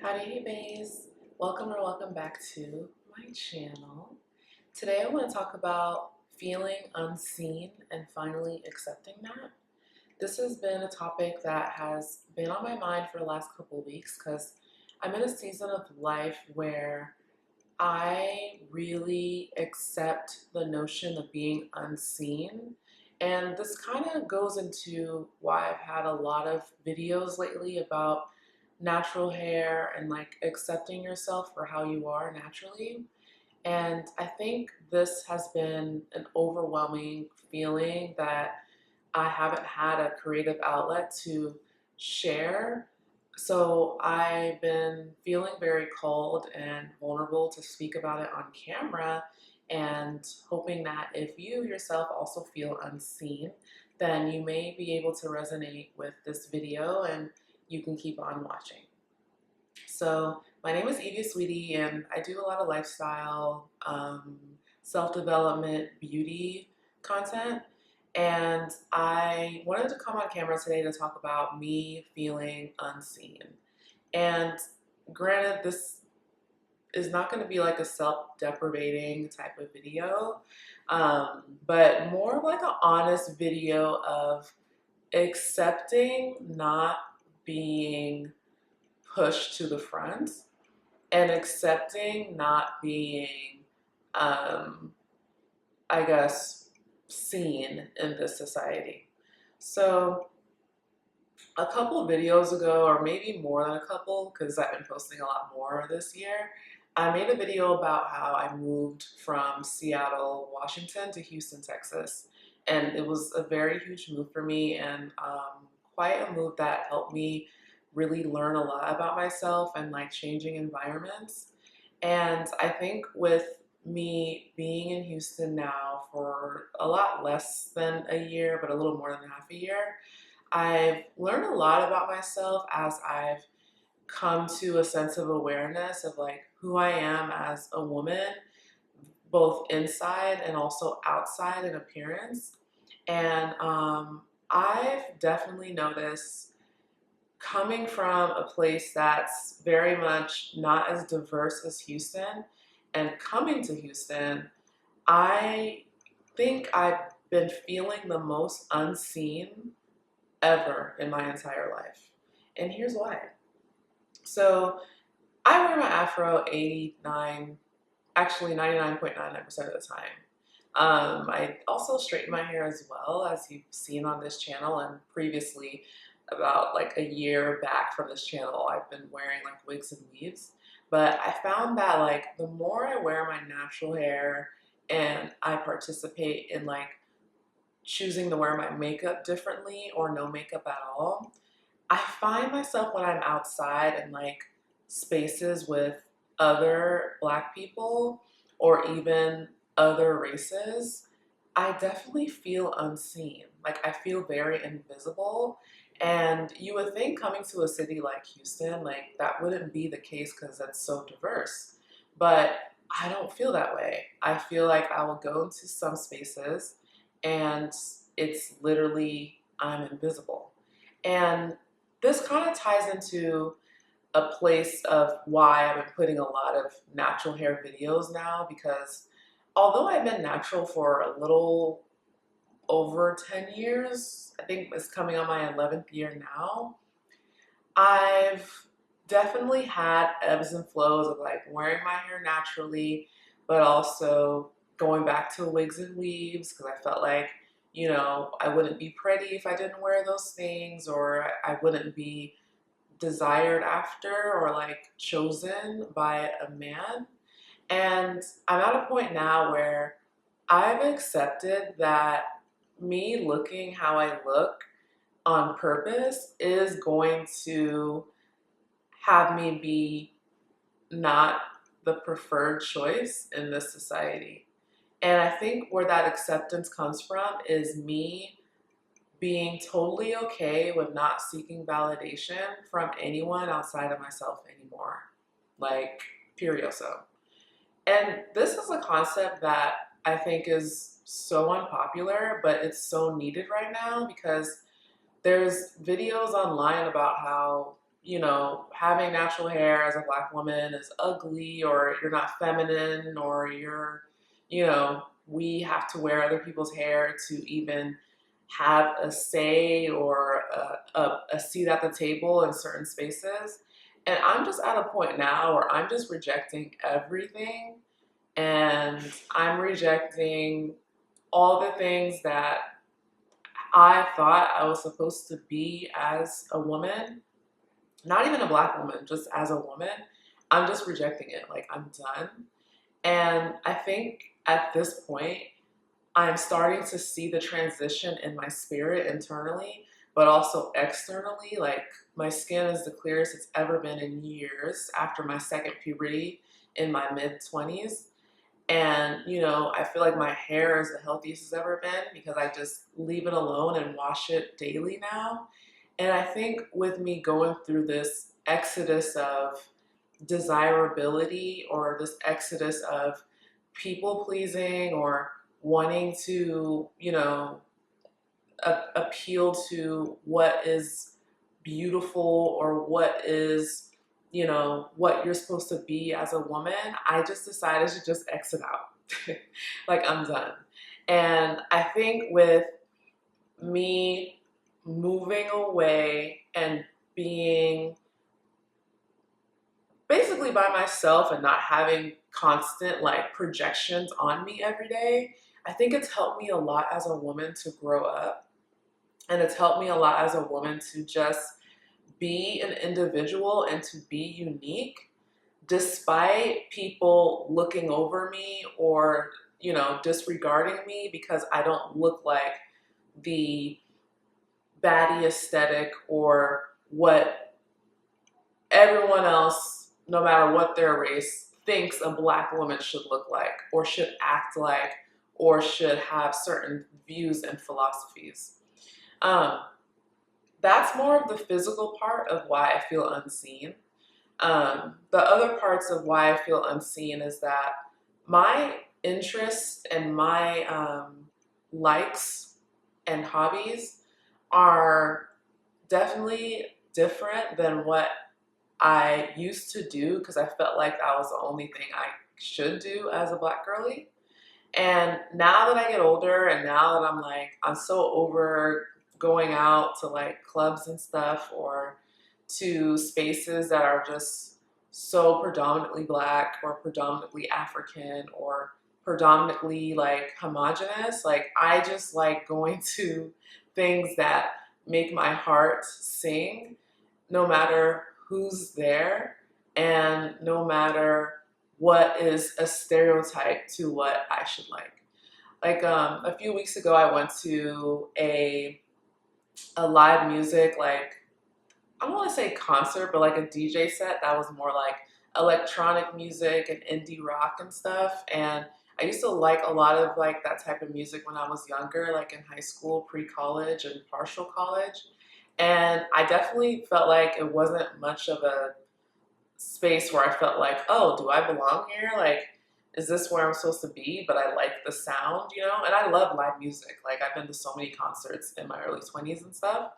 Howdy, hey bays. Welcome or welcome back to my channel. Today I want to talk about feeling unseen and finally accepting that. This has been a topic that has been on my mind for the last couple of weeks because I'm in a season of life where I really accept the notion of being unseen. And this kind of goes into why I've had a lot of videos lately about natural hair and like accepting yourself for how you are naturally. And I think this has been an overwhelming feeling that I haven't had a creative outlet to share. So I've been feeling very called and vulnerable to speak about it on camera and hoping that if you yourself also feel unseen, then you may be able to resonate with this video and you can keep on watching. So my name is Evie Aswiti, and I do a lot of lifestyle, self-development, beauty content. And I wanted to come on camera today to talk about me feeling unseen. And granted, this is not going to be like a self-deprecating type of video, but more of like an honest video of accepting not being pushed to the front and accepting not being, um, I guess, seen in this society. So a couple videos ago, or maybe more than a couple, because I've been posting a lot more this year, I made a video about how I moved from Seattle, Washington to Houston, Texas. And it was a very huge move for me and quite a move that helped me really learn a lot about myself and like changing environments. And I think with me being in Houston now for a lot less than a year, but a little more than half a year, I've learned a lot about myself as I've come to a sense of awareness of like who I am as a woman, both inside and also outside in appearance. And I've definitely noticed coming from a place that's very much not as diverse as Houston and coming to Houston, I think I've been feeling the most unseen ever in my entire life. And here's why. So I wear my afro 89, actually 99.99% of the time. I also straighten my hair as well, as you've seen on this channel, and previously, about like a year back from this channel, I've been wearing like wigs and weaves. But I found that like the more I wear my natural hair and I participate in like choosing to wear my makeup differently or no makeup at all, I find myself when I'm outside in like spaces with other Black people or even other races, I definitely feel unseen. Like I feel very invisible. And you would think coming to a city like Houston, like that wouldn't be the case because it's so diverse. But I don't feel that way. I feel like I will go into some spaces and it's literally I'm invisible. And this kind of ties into a place of why I've been putting a lot of natural hair videos now, because although I've been natural for a little over 10 years, I think it's coming on my 11th year now, I've definitely had ebbs and flows of like wearing my hair naturally, but also going back to wigs and weaves because I felt like, I wouldn't be pretty if I didn't wear those things, or I wouldn't be desired after or like chosen by a man. And I'm at a point now where I've accepted that me looking how I look on purpose is going to have me be not the preferred choice in this society. And I think where that acceptance comes from is me being totally okay with not seeking validation from anyone outside of myself anymore. Like, perioso. And this is a concept that I think is so unpopular, but it's so needed right now because there's videos online about how having natural hair as a black woman is ugly, or you're not feminine, or we have to wear other people's hair to even have a say or a seat at the table in certain spaces. And I'm just at a point now where I'm just rejecting everything, and I'm rejecting all the things that I thought I was supposed to be as a woman, not even a black woman, just as a woman. I'm just rejecting it. Like, I'm done. And I think at this point, I'm starting to see the transition in my spirit internally, but also externally. Like, my skin is the clearest it's ever been in years after my second puberty in my mid 20s. And, I feel like my hair is the healthiest it's ever been because I just leave it alone and wash it daily now. And I think with me going through this exodus of desirability, or this exodus of people pleasing, or wanting to, appeal to what is beautiful, or what is, what you're supposed to be as a woman, I just decided to just exit out. Like, I'm done. And I think with me moving away and being basically by myself and not having constant like projections on me every day, I think it's helped me a lot as a woman to grow up. And it's helped me a lot as a woman to just be an individual and to be unique despite people looking over me, or, disregarding me because I don't look like the baddie aesthetic, or what everyone else, no matter what their race, thinks a black woman should look like, or should act like, or should have certain views and philosophies. Um, that's more of the physical part of why I feel unseen. The other parts of why I feel unseen is that my interests and my likes and hobbies are definitely different than what I used to do, because I felt like that was the only thing I should do as a black girly. And now that I get older, and now that I'm so over going out to like clubs and stuff, or to spaces that are just so predominantly black, or predominantly African, or predominantly like homogenous, like I just like going to things that make my heart sing, no matter who's there, and no matter what is a stereotype to what I should like. Like, a few weeks ago, I went to a live music, like, I don't want to say concert, but like a DJ set that was more like electronic music and indie rock and stuff. And I used to like a lot of like that type of music when I was younger, like in high school, pre-college, and partial college. And I definitely felt like it wasn't much of a space where I felt like, oh, do I belong here? Like, is this where I'm supposed to be? But I like the sound, And I love live music. Like, I've been to so many concerts in my early 20s and stuff.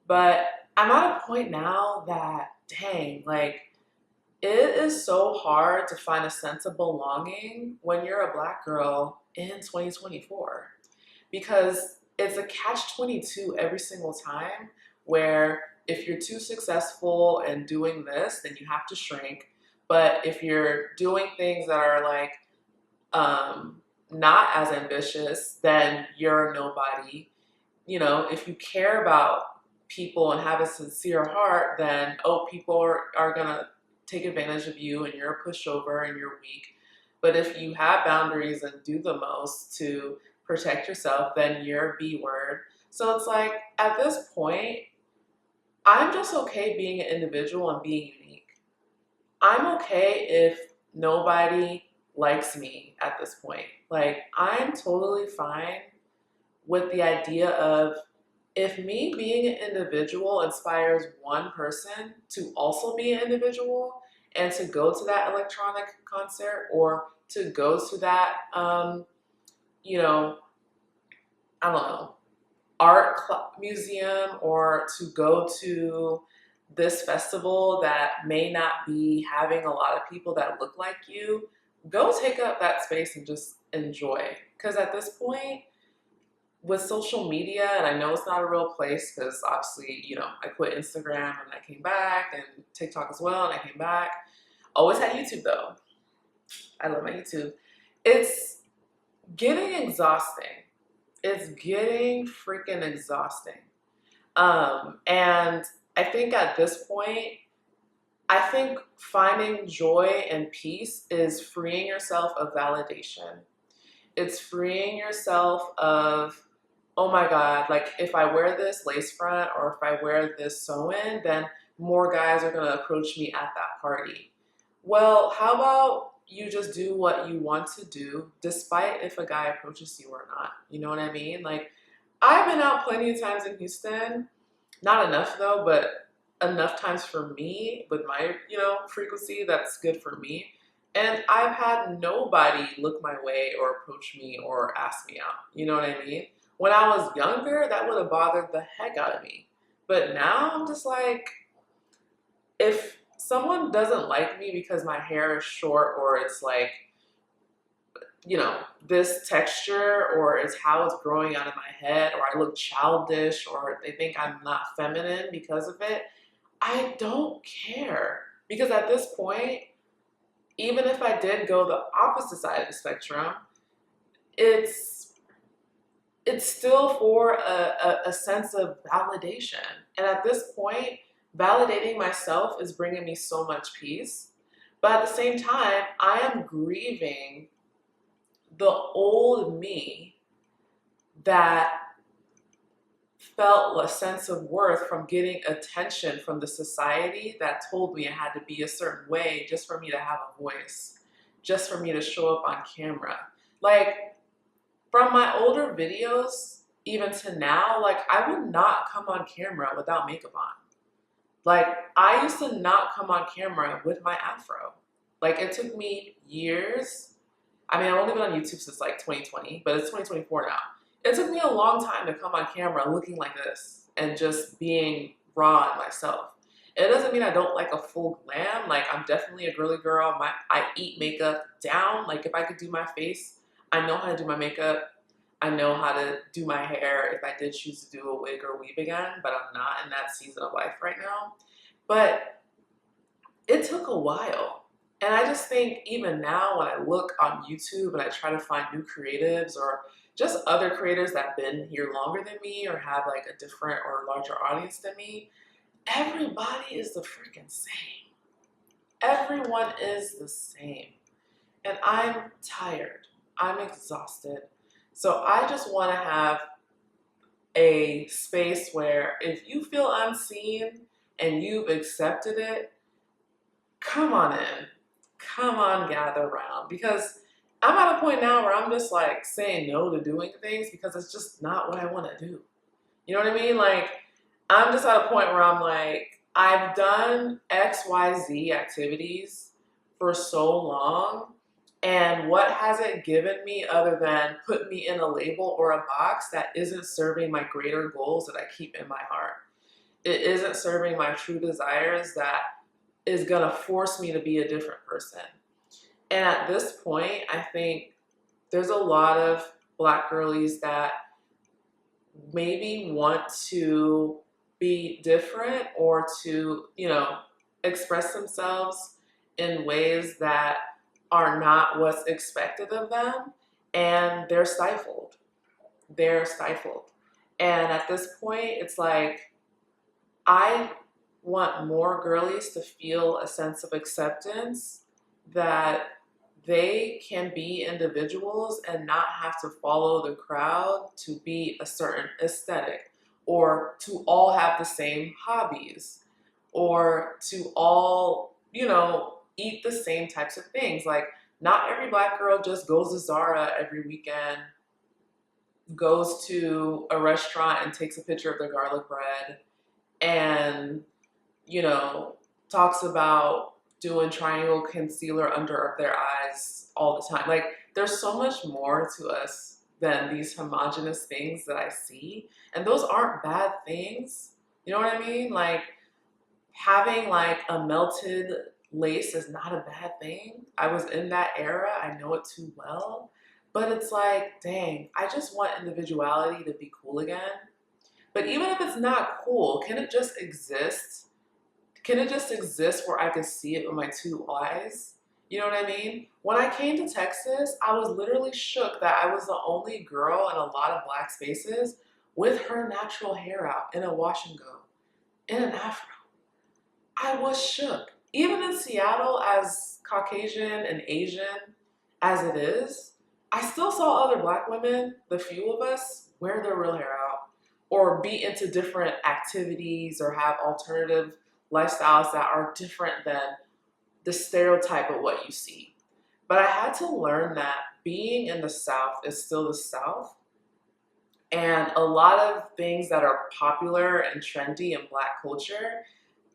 But I'm at a point now that, dang, like, it is so hard to find a sense of belonging when you're a black girl in 2024, because it's a catch 22 every single time, where if you're too successful in doing this, then you have to shrink. But if you're doing things that are like not as ambitious, then you're a nobody. If you care about people and have a sincere heart, then, oh, people are gonna take advantage of you, and you're a pushover and you're weak. But if you have boundaries and do the most to protect yourself, then you're B word. So it's like, at this point, I'm just okay being an individual and being unique. I'm okay if nobody likes me at this point. Like, I'm totally fine with the idea of, if me being an individual inspires one person to also be an individual, and to go to that electronic concert, or to go to that, I don't know, museum, or to go to this festival that may not be having a lot of people that look like you, go take up that space and just enjoy. Because at this point, with social media, and I know it's not a real place because obviously, I quit Instagram and I came back, and TikTok as well, and I came back. Always had YouTube though. I love my YouTube. It's getting exhausting. It's getting freaking exhausting. And I think at this point, I think finding joy and peace is freeing yourself of validation. It's freeing yourself of, oh my God, like if I wear this lace front or if I wear this sew-in, then more guys are gonna approach me at that party. Well, how about you just do what you want to do, despite if a guy approaches you or not? You know what I mean? Like, I've been out plenty of times in Houston, not enough though, but enough times for me with my, frequency that's good for me. And I've had nobody look my way or approach me or ask me out. You know what I mean? When I was younger, that would have bothered the heck out of me. But now I'm just like, if someone doesn't like me because my hair is short or it's like, this texture or it's how it's growing out of my head or I look childish or they think I'm not feminine because of it, I don't care. Because at this point, even if I did go the opposite side of the spectrum, it's still for a sense of validation. And at this point, validating myself is bringing me so much peace. But at the same time, I am grieving the old me that felt a sense of worth from getting attention from the society that told me I had to be a certain way just for me to have a voice, just for me to show up on camera. Like, from my older videos, even to now, like, I would not come on camera without makeup on. Like, I used to not come on camera with my afro. Like, it took me years. I mean, I've only been on YouTube since like 2020, but it's 2024 now. It took me a long time to come on camera looking like this and just being raw myself. It doesn't mean I don't like a full glam. Like, I'm definitely a girly girl. I eat makeup down. Like, if I could do my face, I know how to do my makeup. I know how to do my hair if I did choose to do a wig or weave again, but I'm not in that season of life right now. But it took a while. And I just think even now when I look on YouTube and I try to find new creatives or just other creators that have been here longer than me or have like a different or larger audience than me, everybody is the freaking same. Everyone is the same. And I'm tired. I'm exhausted. So I just want to have a space where if you feel unseen and you've accepted it, come on in. Come on, gather around. Because I'm at a point now where I'm just like saying no to doing things because it's just not what I want to do. You know what I mean? Like, I'm just at a point where I'm like, I've done XYZ activities for so long, and what has it given me other than put me in a label or a box that isn't serving my greater goals that I keep in my heart? It isn't serving my true desires that is gonna force me to be a different person. And at this point, I think there's a lot of Black girlies that maybe want to be different or to, express themselves in ways that are not what's expected of them, and they're stifled. They're stifled. And at this point, it's like, I want more girlies to feel a sense of acceptance that they can be individuals and not have to follow the crowd to be a certain aesthetic or to all have the same hobbies or to all, eat the same types of things. Like, not every Black girl just goes to Zara every weekend, goes to a restaurant and takes a picture of their garlic bread and, talks about doing triangle concealer under their eyes all the time. Like, there's so much more to us than these homogenous things that I see. And those aren't bad things. You know what I mean? Like, having like a melted lace is not a bad thing. I was in that era, I know it too well. But it's like, dang, I just want individuality to be cool again. But even if it's not cool, can it just exist? Can it just exist where I can see it with my two eyes? You know what I mean? When I came to Texas, I was literally shook that I was the only girl in a lot of black spaces with her natural hair out in a wash and go, in an afro. I was shook. Even in Seattle, as Caucasian and Asian as it is, I still saw other black women, the few of us, wear their real hair out or be into different activities or have alternative lifestyles that are different than the stereotype of what you see. But I had to learn that being in the South is still the South. And a lot of things that are popular and trendy in black culture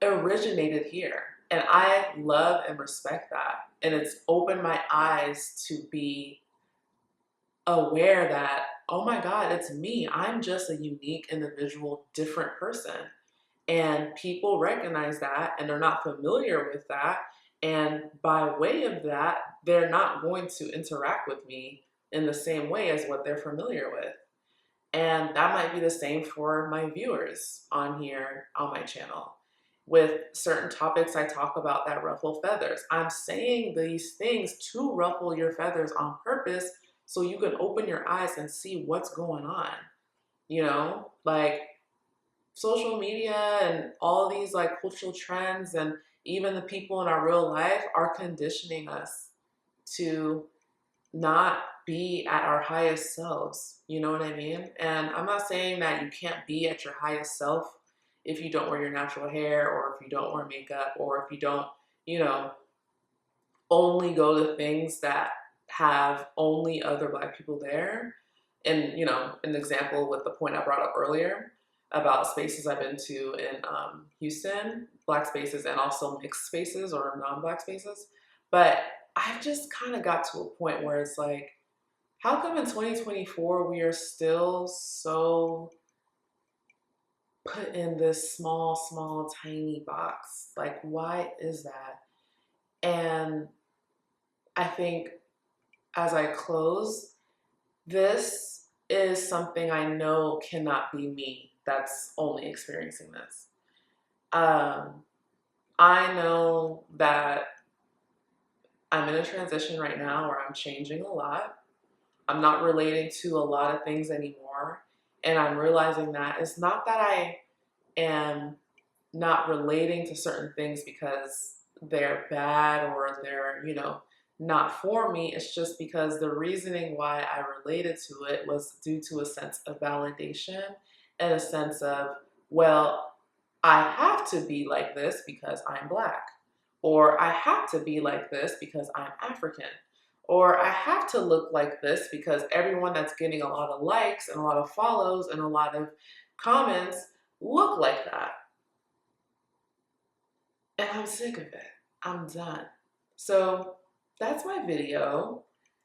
originated here. And I love and respect that. And it's opened my eyes to be aware that, oh my God, it's me. I'm just a unique individual, different person. And people recognize that and they're not familiar with that. And by way of that, they're not going to interact with me in the same way as what they're familiar with. And that might be the same for my viewers on here on my channel. With certain topics I talk about that ruffle feathers, I'm saying these things to ruffle your feathers on purpose so you can open your eyes and see what's going on. You know, like social media and all these like cultural trends and even the people in our real life are conditioning us to not be at our highest selves. You know what I mean? And I'm not saying that you can't be at your highest self if you don't wear your natural hair or if you don't wear makeup or if you don't, you know, only go to things that have only other black people there. And, you know, an example with the point I brought up earlier about spaces I've been to in Houston, black spaces and also mixed spaces or non-black spaces. But I've just kind of got to a point where it's like, how come in 2024 we are still so put in this small, tiny box? Like, why is that? And I think as I close, this is something I know cannot be me that's only experiencing this. I know that I'm in a transition right now where I'm changing a lot. I'm not relating to a lot of things anymore. And I'm realizing that it's not that I am not relating to certain things because they're bad or they're, you know, not for me. It's just because the reasoning why I related to it was due to a sense of validation and a sense of, well, I have to be like this because I'm black, or I have to be like this because I'm African, or I have to look like this because everyone that's getting a lot of likes and a lot of follows and a lot of comments look like that. And I'm sick of it. I'm done. So that's my video.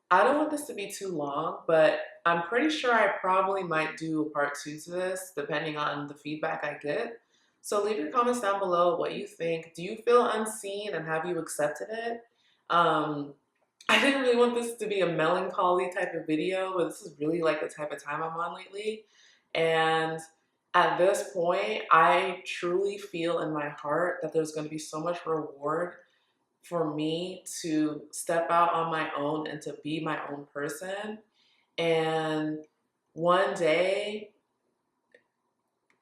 I don't want this to be too long, but I'm pretty sure I probably might do a part 2 to this, depending on the feedback I get. So leave your comments down below what you think. Do you feel unseen and have you accepted it? I didn't really want this to be a melancholy type of video, but this is really like the type of time I'm on lately. And at this point, I truly feel in my heart that there's going to be so much reward for me to step out on my own and to be my own person. And one day,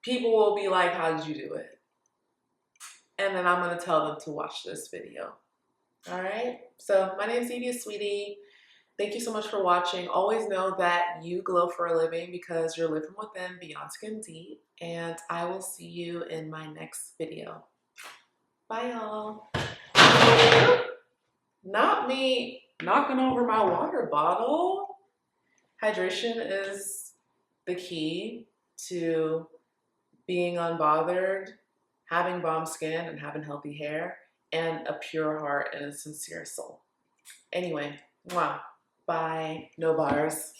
people will be like, how did you do it? And then I'm going to tell them to watch this video. All right? So my name is Evie, Aswiti. Thank you so much for watching. Always know that you glow for a living because you're living within beyond skin deep. And I will see you in my next video. Bye, y'all. Not me knocking over my water bottle. Hydration is the key to being unbothered, having bomb skin and having healthy hair, and a pure heart and a sincere soul. Anyway, mwah. Bye. No bars.